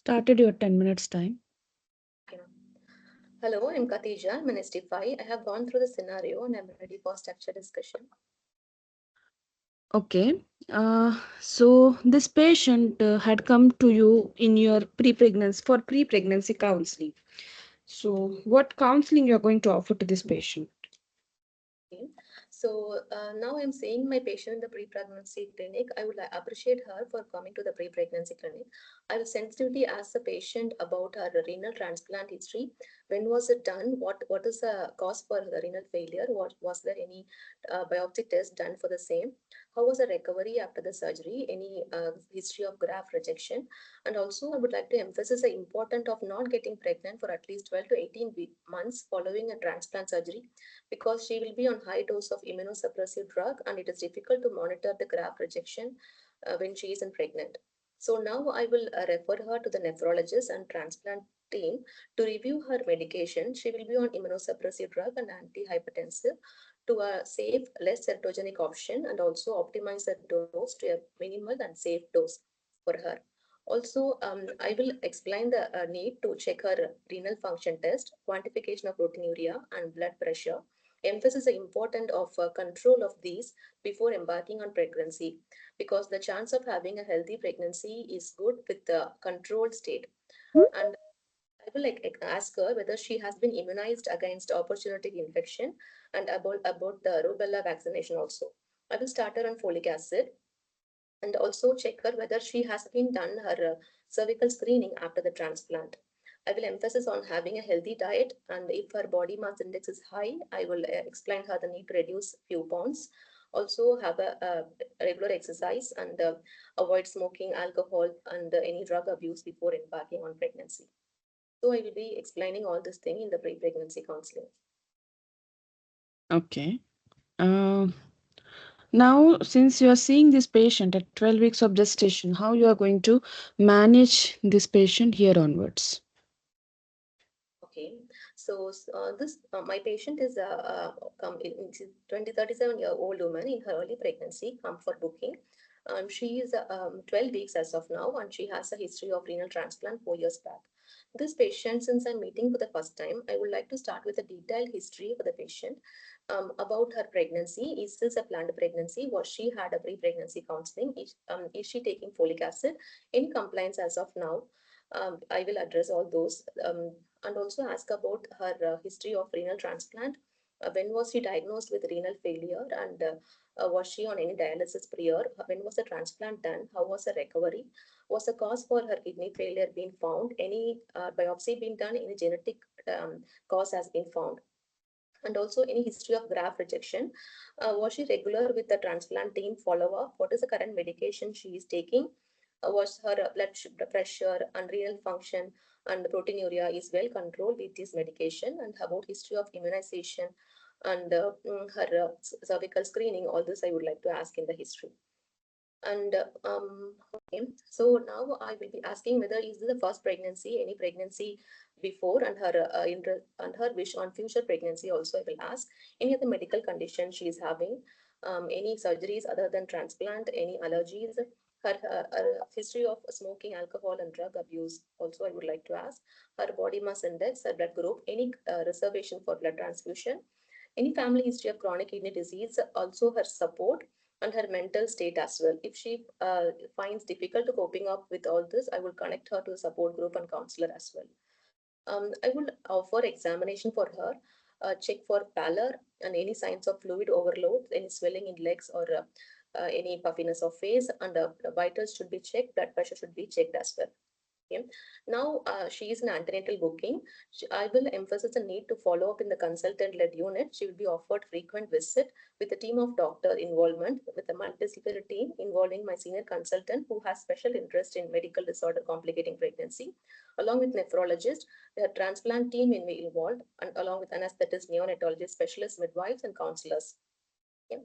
Started your 10 minutes time. Okay. Hello, I'm Katija. I'm an ST5. I have gone through the scenario and I'm ready for structured discussion. Okay. So this patient had come to you in your pre-pregnancy for pre-pregnancy counseling. So what counseling you are going to offer to this patient? Okay. So now I'm seeing my patient in the pre-pregnancy clinic. I would appreciate her for coming to the pre-pregnancy clinic. I will sensitively ask the patient about her renal transplant history. When was it done? What is the cause for the renal failure? What was there any biopsy test done for the same? How was the recovery after the surgery? Any history of graft rejection? And also, I would like to emphasize the importance of not getting pregnant for at least 12 to 18 months following a transplant surgery because she will be on high dose of immunosuppressive drug and it is difficult to monitor the graft rejection when she is pregnant. So now I will refer her to the nephrologist and transplant team to review her medication. She will be on immunosuppressive drug and antihypertensive to a safe, less teratogenic option and also optimize the dose to a minimal and safe dose for her. Also, I will explain the need to check her renal function test, quantification of proteinuria and blood pressure, emphasize the importance of control of these before embarking on pregnancy because the chance of having a healthy pregnancy is good with the controlled state. And I will ask her whether she has been immunized against opportunistic infection and about the rubella vaccination also. I will start her on folic acid and also check her whether she has been done her cervical screening after the transplant. I will emphasize on having a healthy diet, and if her body mass index is high, I will explain her the need to reduce few pounds. Also, have a regular exercise and avoid smoking, alcohol, and any drug abuse before embarking on pregnancy. So, I will be explaining all this thing in the pre-pregnancy counseling. Okay. Uh, Now, since you are seeing this patient at 12 weeks of gestation, how you are going to manage this patient here onwards? Okay, so this my patient is she's 37-year-old woman in her early pregnancy, come for booking. She is 12 weeks as of now, and she has a history of renal transplant 4 years back. This patient, since I'm meeting for the first time, I would like to start with a detailed history for the patient about her pregnancy. Is this a planned pregnancy? Was she had a pre-pregnancy counseling? Is she taking folic acid? Any compliance as of now? I will address all those and also ask about her history of renal transplant. When was she diagnosed with renal failure and was she on any dialysis prior? When was the transplant done? How was the recovery? Was the cause for her kidney failure being found? Any biopsy been done? Any genetic cause has been found? And also any history of graft rejection. Was she regular with the transplant team follow-up? What is the current medication she is taking? Was her pressure and renal function and proteinuria is well controlled with this medication? And about history of immunization and her cervical screening, all this I would like to ask in the history. And okay, so now I will be asking whether is this the first pregnancy, any pregnancy before, and her and her wish on future pregnancy. Also, I will ask any other medical condition she is having, any surgeries other than transplant, any allergies, her history of smoking, alcohol, and drug abuse. Also, I would like to ask her body mass index, her blood group, any reservation for blood transfusion, any family history of chronic kidney disease, also her support and her mental state as well. If she finds difficult to coping up with all this, I will connect her to a support group and counselor as well. I will offer examination for her, check for pallor and any signs of fluid overload, any swelling in legs or any puffiness of face, and vitals should be checked, blood pressure should be checked as well. Okay. Now she is an antenatal booking. I will emphasize the need to follow up in the consultant-led unit. She will be offered frequent visit with a team of doctor involvement with a multidisciplinary team involving my senior consultant who has special interest in medical disorder complicating pregnancy, along with nephrologist, the transplant team will be involved, and along with anesthetist, neonatologist, specialist midwives, and counselors. Okay.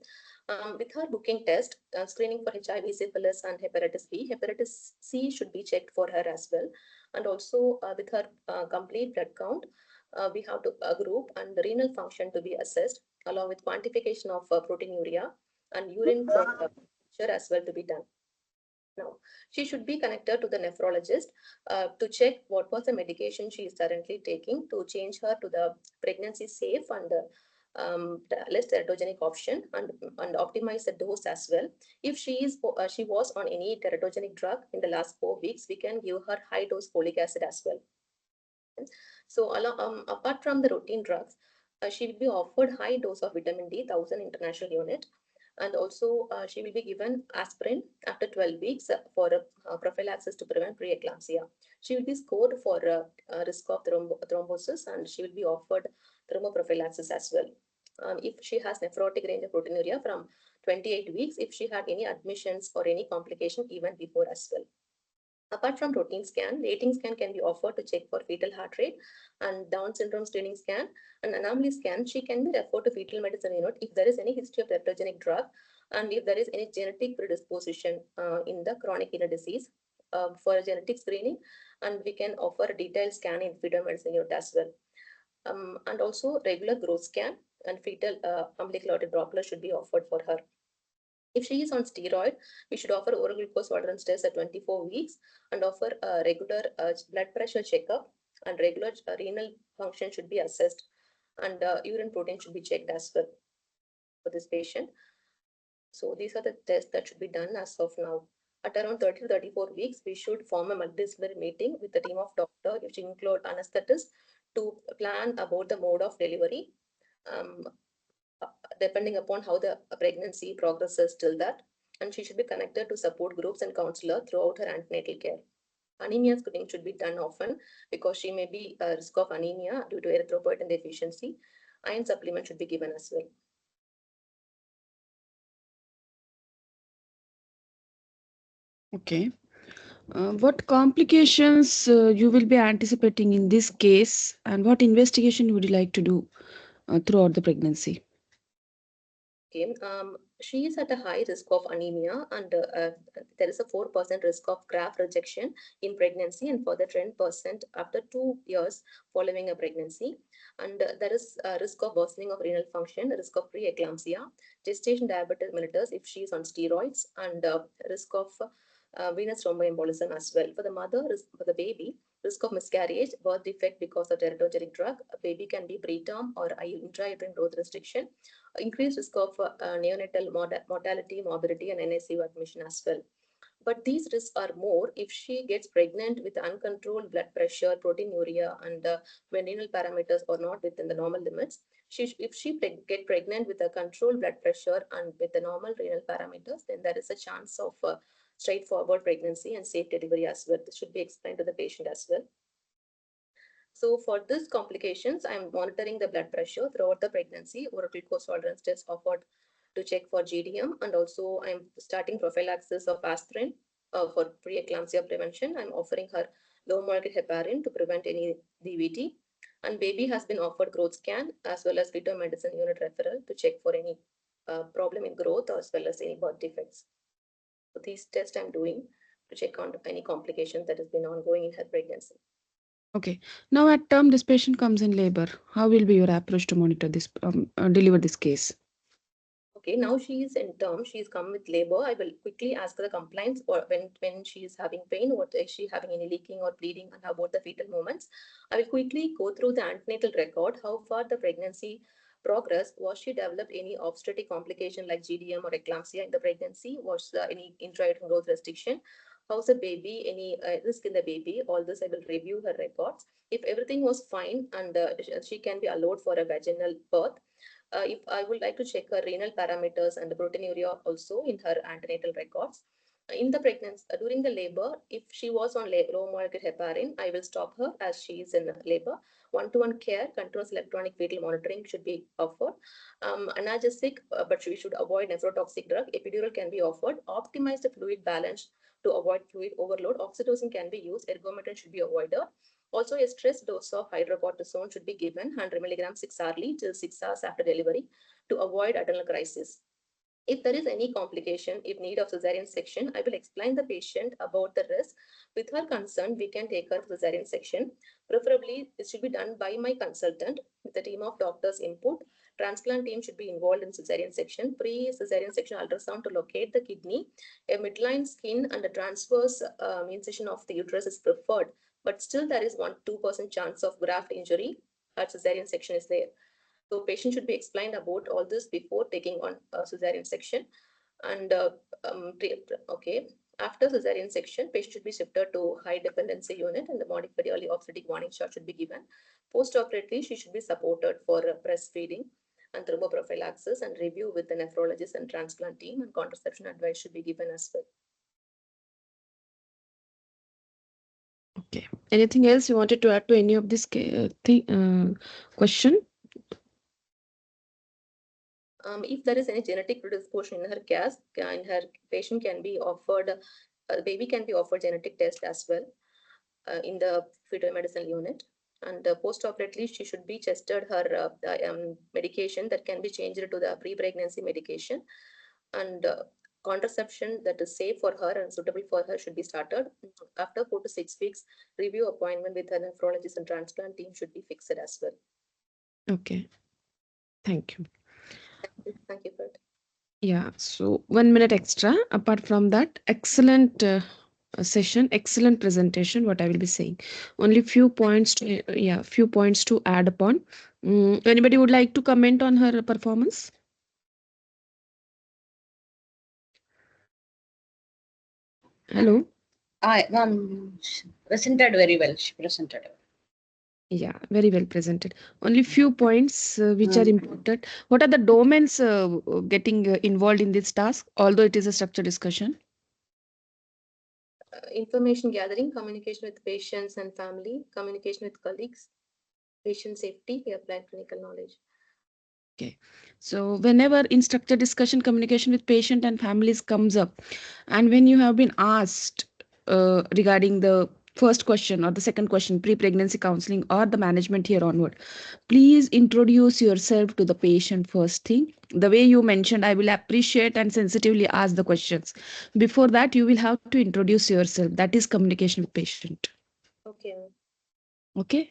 With her booking test, screening for HIV, syphilis, and hepatitis B, hepatitis C should be checked for her as well. And also with her complete blood count, we have to group and the renal function to be assessed, along with quantification of proteinuria and urine for as well to be done. Now, she should be connected to the nephrologist to check what was the medication she is currently taking to change her to the pregnancy safe and less teratogenic option, and optimize the dose as well. If she was on any teratogenic drug in the last 4 weeks, we can give her high dose folic acid as well. So apart from the routine drugs, she will be offered high dose of vitamin D, 1000 international unit, and also she will be given aspirin after 12 weeks for prophylaxis to prevent preeclampsia. She will be scored for risk of thrombosis, and she will be offered thromboprophylaxis as well. If she has nephrotic range of proteinuria from 28 weeks, if she had any admissions or any complication even before as well. Apart from routine scan, rating scan can be offered to check for fetal heart rate, and Down syndrome screening scan and anomaly scan. She can be referred to fetal medicine unit if there is any history of teratogenic drug and if there is any genetic predisposition in the chronic kidney disease for genetic screening, and we can offer a detailed scan in fetal medicine unit as well. And also regular growth scan and fetal umbilical Doppler should be offered for her. If she is on steroid, we should offer oral glucose tolerance test at 24 weeks and offer a regular blood pressure checkup, and regular renal function should be assessed, and urine protein should be checked as well for this patient. So these are the tests that should be done as of now. At around 30 to 34 weeks, we should form a multidisciplinary meeting with the team of doctor, which include anesthetists, to plan about the mode of delivery. Um, Depending upon how the pregnancy progresses till that, and she should be connected to support groups and counselor throughout her antenatal care. Anemia screening should be done often because she may be a risk of anemia due to erythropoietin deficiency. Iron supplement should be given as well. Okay. What complications you will be anticipating in this case, and what investigation would you like to do throughout the pregnancy? Okay, she is at a high risk of anemia, and there is a 4% risk of graft rejection in pregnancy, and further 10% after 2 years following a pregnancy. And there is a risk of worsening of renal function, risk of preeclampsia, gestation diabetes mellitus if she is on steroids, and risk of venous thromboembolism as well. For the mother, for the baby, risk of miscarriage, birth defect because of teratogenic drug. A baby can be preterm or intrauterine growth restriction, increased risk of neonatal mortality, morbidity, and NICU admission as well. But these risks are more if she gets pregnant with uncontrolled blood pressure, proteinuria, and when renal parameters are not within the normal limits. If she get pregnant with a controlled blood pressure and with the normal renal parameters, then there is a chance of straightforward pregnancy and safe delivery as well. This should be explained to the patient as well. So for this complications, I'm monitoring the blood pressure throughout the pregnancy. Oral glucose tolerance test offered to check for GDM, and also I'm starting prophylaxis of aspirin for preeclampsia prevention. I'm offering her low molecular heparin to prevent any DVT, and baby has been offered growth scan as well as fetal medicine unit referral to check for any problem in growth as well as any birth defects. So these tests I'm doing to check on any complication that has been ongoing in her pregnancy. Okay. Now, at term, this patient comes in labor. How will be your approach to monitor this, deliver this case? Okay, now she is in term, she's come with labor. I will quickly ask the compliance or when she is having pain, what is she having any leaking or bleeding, and how about the fetal movements. I will quickly go through the antenatal record, how far the pregnancy progress, was she developed any obstetric complication like GDM or eclampsia in the pregnancy, was any intrauterine growth restriction, how's the baby, any risk in the baby, all this I will review her records. If everything was fine and she can be allowed for a vaginal birth, if I would like to check her renal parameters and the proteinuria also in her antenatal records. In the pregnancy, during the labor, if she was on low molecular heparin, I will stop her as she is in labor. One-to-one care, continuous electronic fetal monitoring should be offered. Analgesic, but we should avoid nephrotoxic drug. Epidural can be offered. Optimize the fluid balance to avoid fluid overload. Oxytocin can be used. Ergometrin should be avoided. Also, a stress dose of hydrocortisone should be given 100 milligrams 6 hourly till 6 hours after delivery to avoid adrenal crisis. If there is any complication, if need of cesarean section, I will explain the patient about the risk. With her consent, we can take her to cesarean section. Preferably, it should be done by my consultant with a team of doctors input. Transplant team should be involved in cesarean section, pre-cesarean section ultrasound to locate the kidney. A midline skin and a transverse incision of the uterus is preferred, but still there is 1-2% chance of graft injury at cesarean section is there. So patient should be explained about all this before taking on cesarean section. And okay, after cesarean section, patient should be shifted to high dependency unit and the modified early obstetric warning shot should be given. Post-operatively, she should be supported for breastfeeding and thromboprophylaxis and review with the nephrologist and transplant team, and contraception advice should be given as well. Okay. Anything else you wanted to add to any of this question? If there is any genetic predisposition in her case, in her patient can be offered, baby can be offered genetic test as well in the fetal medicine unit. And post-operatively, she should be tested her medication that can be changed to the pre-pregnancy medication. And contraception that is safe for her and suitable for her should be started. After 4 to 6 weeks, review appointment with a nephrologist and transplant team should be fixed as well. Okay. Thank you. Thank you for it. Yeah. So 1 minute extra. Apart from that, excellent session, excellent presentation. What I will be saying. Only few points to few points to add upon. Anybody would like to comment on her performance? Hello. She presented very well. She presented. Yeah, very well presented. Only few points which are Mm. important. What are the domains getting involved in this task? Although it is a structured discussion. Information gathering, communication with patients and family, communication with colleagues, patient safety, we apply clinical knowledge. Okay. So whenever in structured discussion, communication with patient and families comes up, and when you have been asked regarding the first question or the second question, pre-pregnancy counseling or the management here onward, please introduce yourself to the patient first thing. The way you mentioned, I will appreciate and sensitively ask the questions. Before that, you will have to introduce yourself. That is communication with patient. Okay. Okay.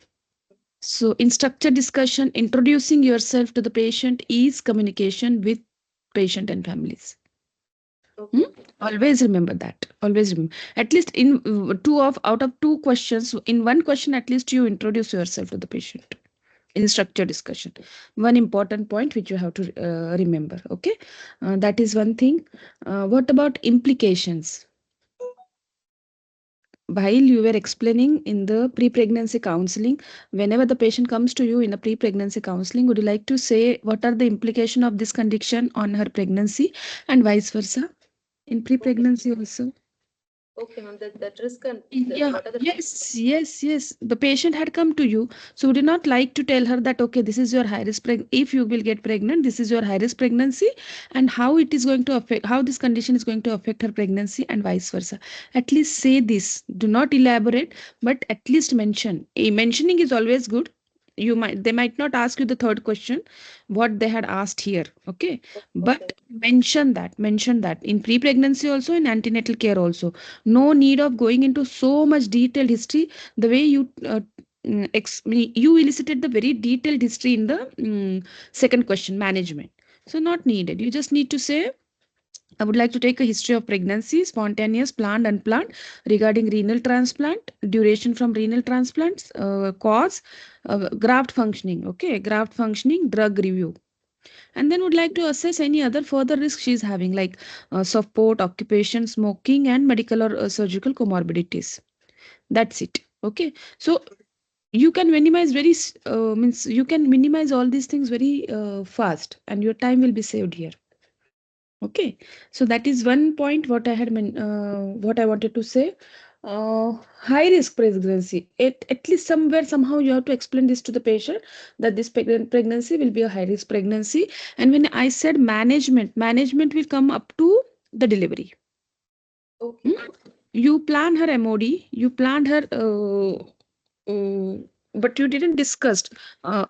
So, in structured discussion, introducing yourself to the patient is communication with patient and families. Hmm? Okay. Always remember that. Always remember. At least in two of out of two questions, in one question, at least you introduce yourself to the patient in structured discussion. One important point which you have to remember. Okay, that is one thing. What about implications? While you were explaining in the pre-pregnancy counseling, whenever the patient comes to you in a pre-pregnancy counseling, would you like to say what are the implication of this condition on her pregnancy and vice versa in Okay. pre-pregnancy also? Okay, ma'am. That risk and Yeah, what are the yes, yes, yes. The patient had come to you. So would you not like to tell her that, okay, this is your high risk if you will get pregnant, this is your high risk pregnancy, and how it is going to affect, how this condition is going to affect her pregnancy and vice versa. At least say this. Do not elaborate, but at least mention. Mentioning is always good. You might they might not ask you the third question, what they had asked here. Okay. okay. But mention that in pre-pregnancy also, in antenatal care also, no need of going into so much detailed history the way you you elicited the very detailed history in the second question, management. So not needed, you just need to say, I would like to take a history of pregnancy, spontaneous, planned, unplanned, regarding renal transplant, duration from renal transplants, cause, graft functioning, okay, graft functioning, drug review, and then would like to assess any other further risk she is having, like support, occupation, smoking, and medical or surgical comorbidities. That's it. Okay. So you can minimize means you can minimize all these things very fast, and your time will be saved here. Okay. So that is one point what I had what I wanted to say. High risk pregnancy. At least somewhere somehow you have to explain this to the patient that this pregnancy will be a high risk pregnancy. And when I said management will come up to the delivery. Okay. Hmm? You plan her MOD. You planned her but you didn't discuss.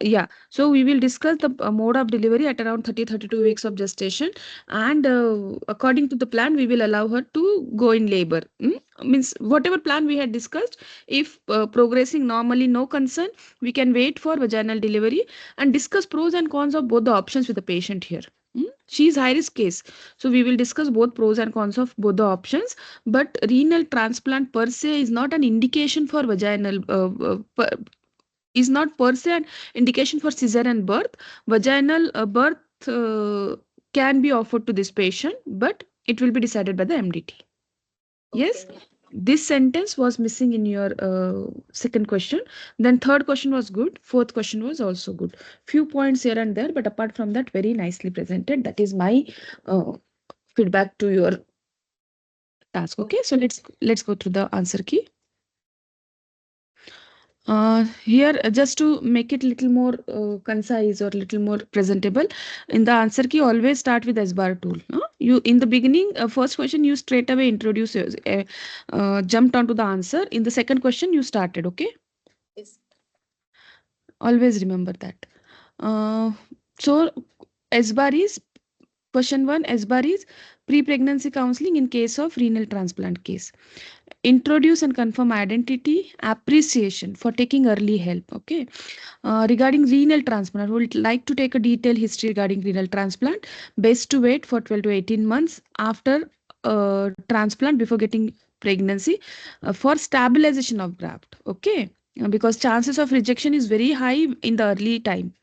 Yeah, so we will discuss the mode of delivery at around 32 weeks of gestation, and according to the plan we will allow her to go in labor. Means whatever plan we had discussed, if progressing normally, no concern, we can wait for vaginal delivery and discuss pros and cons of both the options with the patient here. She is high risk case, so we will discuss both pros and cons of both the options. But renal transplant per se is not an indication for vaginal is not per se an indication for cesarean birth. Vaginal birth can be offered to this patient, but it will be decided by the MDT. Yes, Okay. this sentence was missing in your second question. Then third question was good. Fourth question was also good. Few points here and there, but apart from that, very nicely presented. That is my uh, feedback to your task. Okay, so let's go through the answer key. Here, just to make it little more concise or little more presentable, in the answer key, always start with S bar tool. You in the beginning, first question, you straight away introduce, jumped onto the answer. In the second question, you started. Okay, Yes. always remember that. Uh, so S bar is question one. S bar is pre-pregnancy counseling in case of renal transplant case. Introduce and confirm identity, appreciation for taking early help. Okay. Regarding renal transplant, I would like to take a detailed history regarding renal transplant. Best to wait for 12 to 18 months after transplant before getting pregnancy for stabilization of graft. Okay. Because chances of rejection is very high in the early time.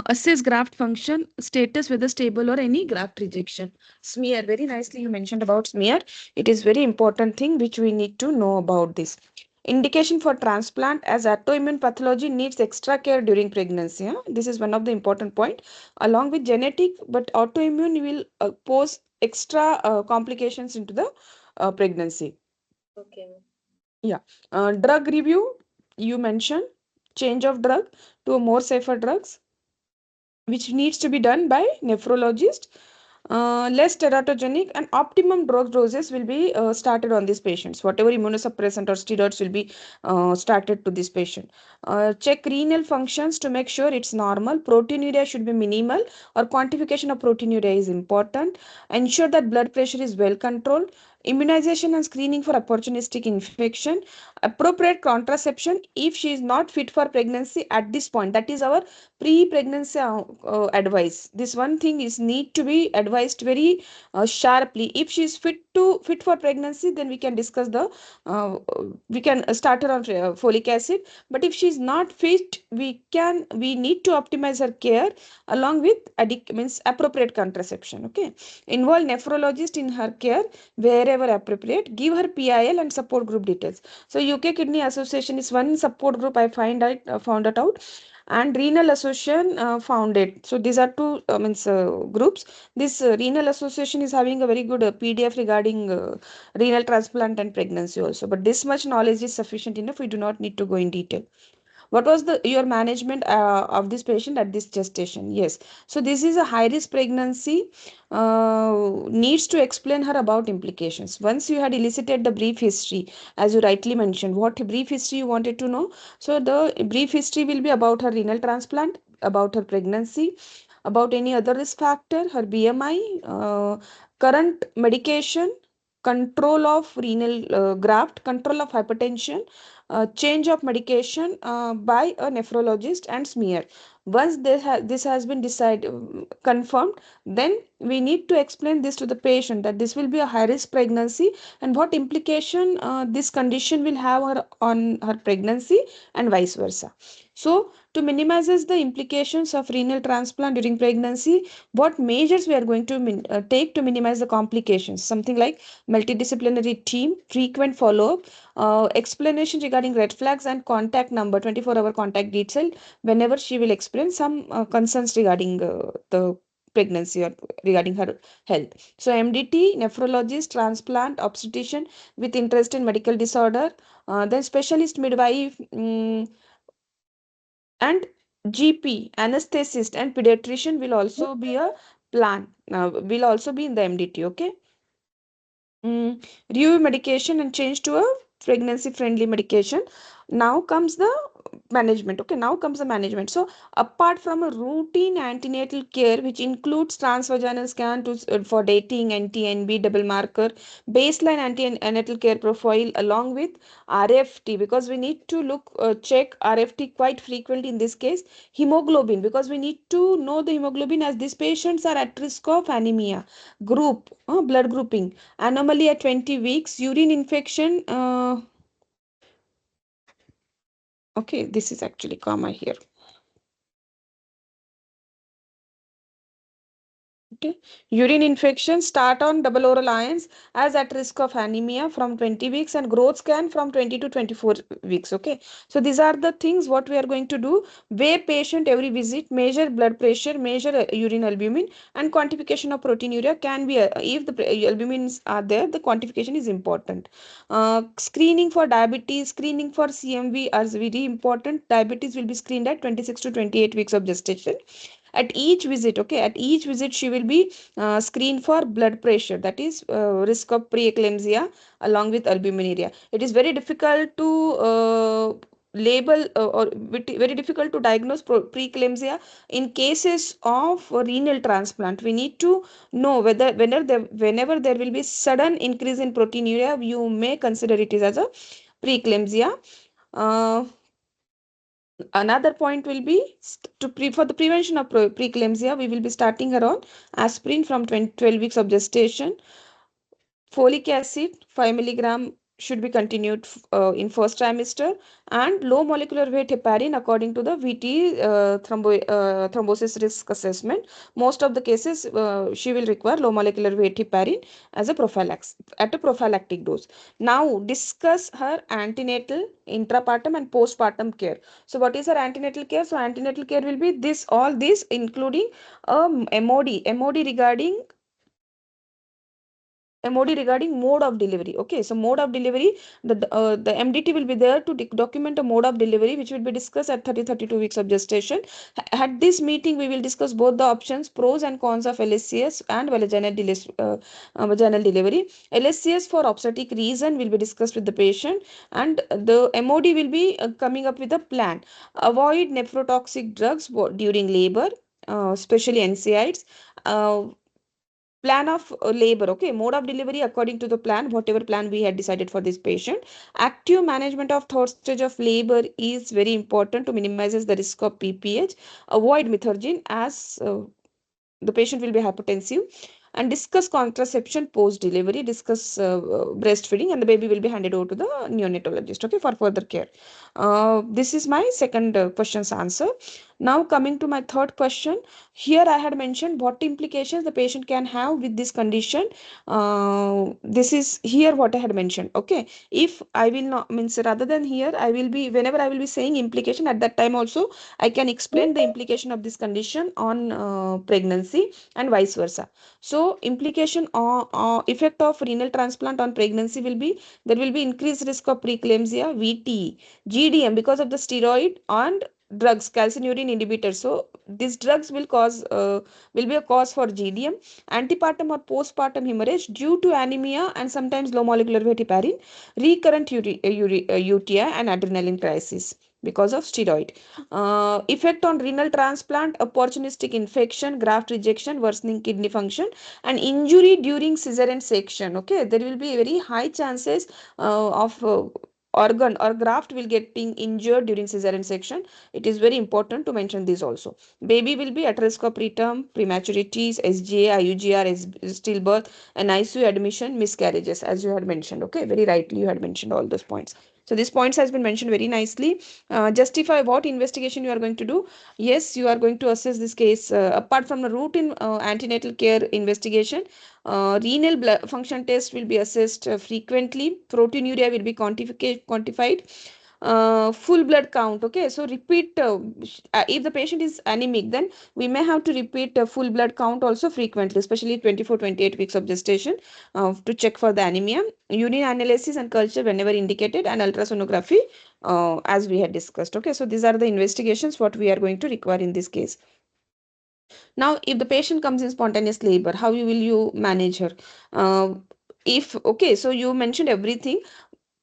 Assess graft function status, whether stable or any graft rejection. Smear, very nicely you mentioned about smear. It is very important thing which we need to know about this. Indication for transplant, as autoimmune pathology needs extra care during pregnancy. This is one of the important point. Along with genetic, but autoimmune will pose extra complications into the pregnancy. Okay. Yeah. Drug review, you mentioned change of drug to a more safer drugs, which needs to be done by nephrologist. Less teratogenic and optimum drug doses will be started on these patients. Whatever immunosuppressant or steroids will be started to this patient. Check renal functions to make sure it's normal. Proteinuria should be minimal, or quantification of proteinuria is important. Ensure that blood pressure is well controlled. Immunization and screening for opportunistic infection. Appropriate contraception if she is not fit for pregnancy at this point. That is our pre-pregnancy advice. This one thing is need to be advised very sharply. If she is fit for pregnancy, then we can discuss the we can start her on folic acid. But if she is not fit, we need to optimize her care along with means appropriate contraception. Okay, involve nephrologist in her care wherever appropriate. Give her PIL and support group details. So UK Kidney Association is one support group I found it out, and Renal Association founded. So these are two means groups. This Renal Association is having a very good PDF regarding renal transplant and pregnancy also. But this much knowledge is sufficient enough. We do not need to go in detail. What was the your management of this patient at this gestation? Yes, so this is a high risk pregnancy. Needs to explain her about implications. Once you had elicited the brief history, as you rightly mentioned, what brief history you wanted to know. So the brief history will be about her renal transplant, about her pregnancy, about any other risk factor, her BMI, current medication, control of renal graft, control of hypertension, change of medication by a nephrologist, and smear. Once this has been decided, confirmed, then we need to explain this to the patient that this will be a high risk pregnancy and what implication this condition will have on her pregnancy and vice versa. So to minimizes the implications of renal transplant during pregnancy, what measures we are going to take to minimize the complications? Something like multidisciplinary team, frequent follow-up, explanation regarding red flags, and contact number, 24-hour contact detail whenever she will experience some concerns regarding the pregnancy or regarding her health. So MDT, nephrologist, transplant, obstetrician with interest in medical disorder, then specialist midwife, and GP, anesthetist, and pediatrician will also be a plan, will also be in the MDT. Okay. Review medication and change to a pregnancy friendly medication. Now comes the management. Okay, now comes the management. So apart from a routine antenatal care which includes transvaginal scan for dating, NT-NB double marker, baseline antenatal care profile along with RFT, because we need to check RFT quite frequently in this case. Hemoglobin, because we need to know the hemoglobin as these patients are at risk of anemia. Group, blood grouping, anomaly at 20 weeks, urine infection. Okay, this is actually comma here. Okay. Urine infection start on double oral ions as at risk of anemia from 20 weeks and growth scan from 20 to 24 weeks. Okay. So these are the things what we are going to do. Weigh patient every visit, measure blood pressure, measure urine albumin, and quantification of proteinuria can be, if the albumins are there, the quantification is important. Screening for diabetes, screening for CMV are very important. Diabetes will be screened at 26 to 28 weeks of gestation at each visit. Okay, at each visit she will be screened for blood pressure, that is risk of preeclampsia along with albuminuria. It is very difficult to label very difficult to diagnose preeclampsia in cases of renal transplant. We need to know whenever there will be sudden increase in proteinuria, you may consider it is as a preeclampsia. uh, Another point will be for the prevention of preeclampsia, we will be starting her on aspirin from 12 weeks of gestation. Folic acid 5 milligram should be continued in first trimester, and low molecular weight heparin according to the VT thrombosis risk assessment. Most of the cases she will require low molecular weight heparin as a prophylax at a prophylactic dose. Now discuss her antenatal, intrapartum and postpartum care. So what is her antenatal care? So antenatal care will be this, all this including MOD regarding MOD regarding mode of delivery. Okay, so mode of delivery, the MDT will be there to document a mode of delivery which will be discussed at 32 weeks of gestation. At this meeting, we will discuss both the options, pros and cons of LSCS and vaginal delivery. LSCS for obstetric reason will be discussed with the patient, and the MOD will be coming up with a plan. Avoid nephrotoxic drugs during labor, especially NSAIDs. Plan of labor. Okay, mode of delivery according to the plan, whatever plan we had decided for this patient. Active management of third stage of labor is very important to minimizes the risk of PPH. Avoid methergine as the patient will be hypertensive, and discuss contraception post delivery, discuss breastfeeding, and the baby will be handed over to the neonatologist, okay, for further care. This is my second question's answer. Now coming to my third question, here I had mentioned what implications the patient can have with this condition. This is here what I had mentioned. Okay, if I will not means, rather than here I will be, whenever I will be saying implication, at that time also I can explain the implication of this condition on pregnancy and vice versa. So implication or effect of renal transplant on pregnancy will be, there will be increased risk of preeclampsia, VTE, GDM because of the steroid and drugs, calcineurin inhibitors. So these drugs will be a cause for GDM, antepartum or postpartum hemorrhage due to anemia and sometimes low molecular weight heparin, recurrent UTI and adrenaline crisis because of steroid. Effect on renal transplant, opportunistic infection, graft rejection, worsening kidney function, and injury during cesarean section. Okay, there will be very high chances of organ or graft will getting injured during cesarean section. It is very important to mention this also. Baby will be at risk of preterm, prematurities, SGA, IUGR, stillbirth, and ICU admission, miscarriages, as you had mentioned. Okay, very rightly you had mentioned all those points. So these points has been mentioned very nicely. Justify what investigation you are going to do. Yes, you are going to assess this case apart from the routine antenatal care investigation. Renal blood function test will be assessed frequently. Proteinuria will be quantified. Full blood count. Okay, so repeat if the patient is anemic, then we may have to repeat full blood count also frequently, especially 24-28 weeks of gestation, to check for the anemia. Urine analysis and culture whenever indicated, and ultrasonography as we had discussed. Okay, so these are the investigations what we are going to require in this case. Now if the patient comes in spontaneous labor, will you manage her? If okay, so you mentioned everything.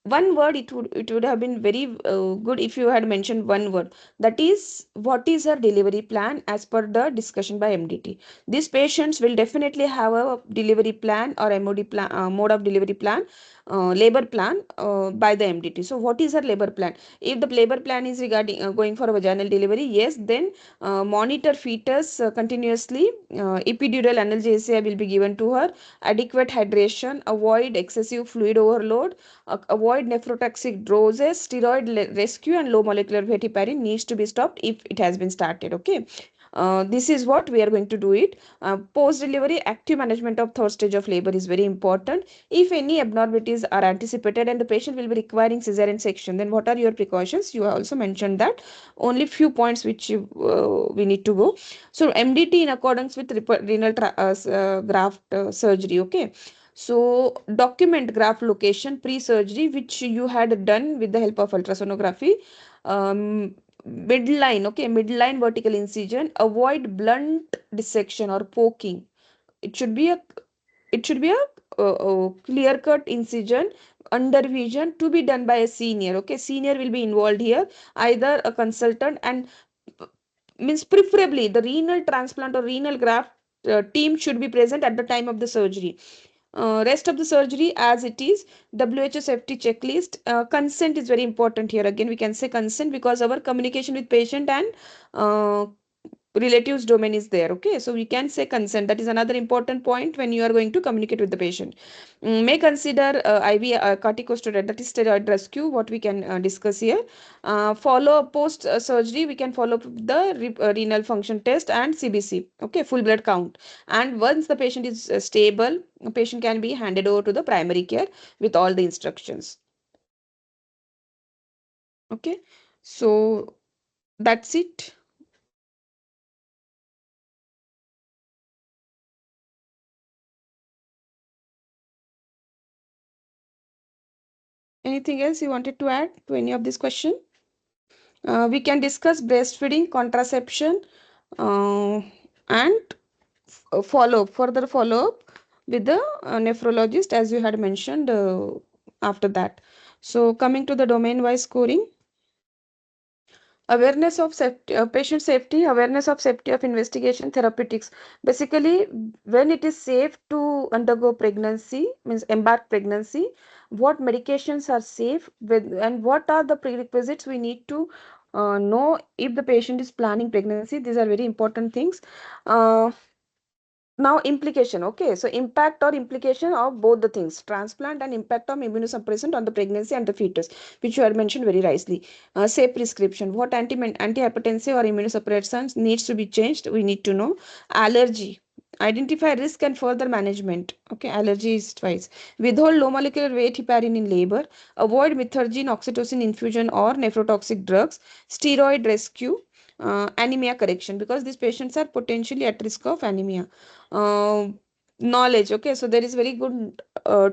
one word, it would have been very good if you had mentioned one word, that is, what is her delivery plan as per the discussion by MDT. These patients will definitely have a delivery plan or MOD plan, mode of delivery plan, labor plan by the MDT. So what is her labor plan? If the labor plan is regarding going for a vaginal delivery, yes, then monitor fetus continuously, epidural analgesia will be given to her, adequate hydration, avoid excessive fluid overload, avoid nephrotoxic doses, steroid rescue, and low molecular weight heparin needs to be stopped if it has been started. Okay. This is what we are going to do it. Post delivery active management of third stage of labor is very important. If any abnormalities are anticipated and the patient will be requiring cesarean section, then what are your precautions? You have also mentioned that. Only few points which we need to go. So MDT in accordance with renal graft surgery. Okay. So document graft location pre-surgery, which you had done with the help of ultrasonography. Um, Midline, okay, midline vertical incision. Avoid blunt dissection or poking. It should be a clear cut incision under vision to be done by a senior. Okay, senior will be involved here, either a consultant, and means preferably the renal transplant or renal graft team should be present at the time of the surgery. Rest of the surgery as it is. WHO safety checklist. Consent is very important here. Again, we can say consent because our communication with patient and uh, relatives domain is there. Okay, so we can say consent. That is another important point when you are going to communicate with the patient. May consider IV corticosteroid, that is steroid rescue, what we can discuss here. Follow post surgery, we can follow up the renal function test and CBC. Okay, full blood count. And once the patient is stable, the patient can be handed over to the primary care with all the instructions. Okay, so that's it. Anything else you wanted to add to any of this question? We can discuss breastfeeding, contraception, uh, and further follow up with the nephrologist, as you had mentioned after that. So, coming to the domain wise scoring, awareness of safety, patient safety, awareness of safety of investigation therapeutics. Basically, when it is safe to undergo pregnancy, means embark pregnancy, what medications are safe with, and what are the prerequisites we need to know if the patient is planning pregnancy. These are very important things. uh, Now, implication. Okay, so impact or implication of both the things, transplant and impact of immunosuppressant on the pregnancy and the fetus, which you had mentioned very nicely. Say prescription, what antihypertensive or immunosuppressants needs to be changed, we need to know. Allergy, identify risk and further management. Okay, allergy is twice. Withhold low molecular weight heparin in labor. Avoid methergine oxytocin infusion or nephrotoxic drugs. Steroid rescue. Anemia correction, because these patients are potentially at risk of anemia. uh, Knowledge. Okay, so there is very good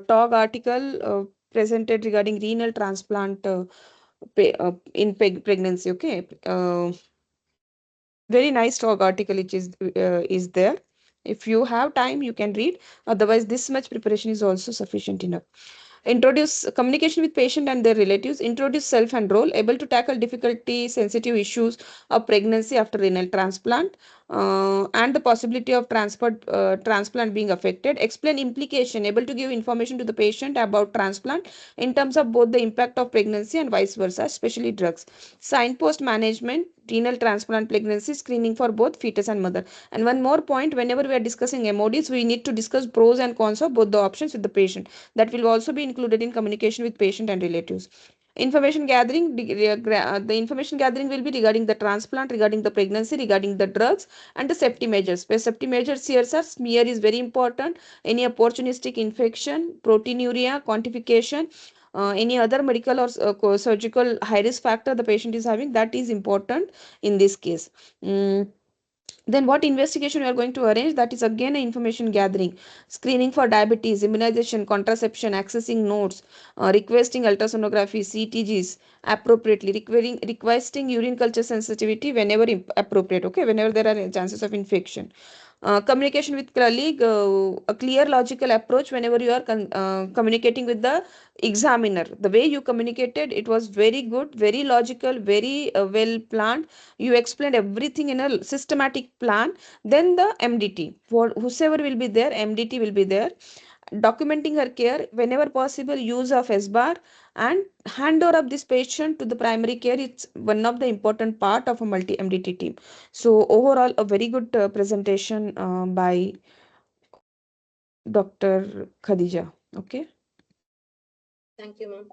talk article presented regarding renal transplant in pregnancy. Okay, very nice talk article which is there. If you have time you can read, otherwise this much preparation is also sufficient enough. Introduce communication with patient and their relatives. Introduce self and role, able to tackle difficulty sensitive issues of pregnancy after renal transplant, and the possibility of transplant being affected. Explain implication, able to give information to the patient about transplant in terms of both the impact of pregnancy and vice versa, especially drugs. Signpost management, renal transplant pregnancy screening for both fetus and mother. And one more point, whenever we are discussing MODs, we need to discuss pros and cons of both the options with the patient. That will also be included in communication with patient and relatives. Information gathering, the information gathering will be regarding the transplant, regarding the pregnancy, regarding the drugs, and the safety measures. Where safety measures here are, smear is very important. Any opportunistic infection, proteinuria, quantification, any other medical or surgical high risk factor the patient is having, that is important in this case. Mm. Then what investigation we are going to arrange, that is again an information gathering, screening for diabetes, immunization, contraception, accessing notes, requesting ultrasonography, CTGs appropriately, requesting urine culture sensitivity whenever appropriate. Okay, whenever there are chances of infection. Communication with colleague, a clear logical approach whenever you are communicating with the examiner. The way you communicated, it was very good, very logical, very well planned. You explained everything in a systematic plan. Then the MDT, for whosoever will be there, MDT will be there, documenting her care whenever possible, use of SBAR, and handover of this patient to the primary care. It's one of the important part of a multi MDT team. So overall, a very good presentation by Dr. Khadija. Okay. Thank you, ma'am.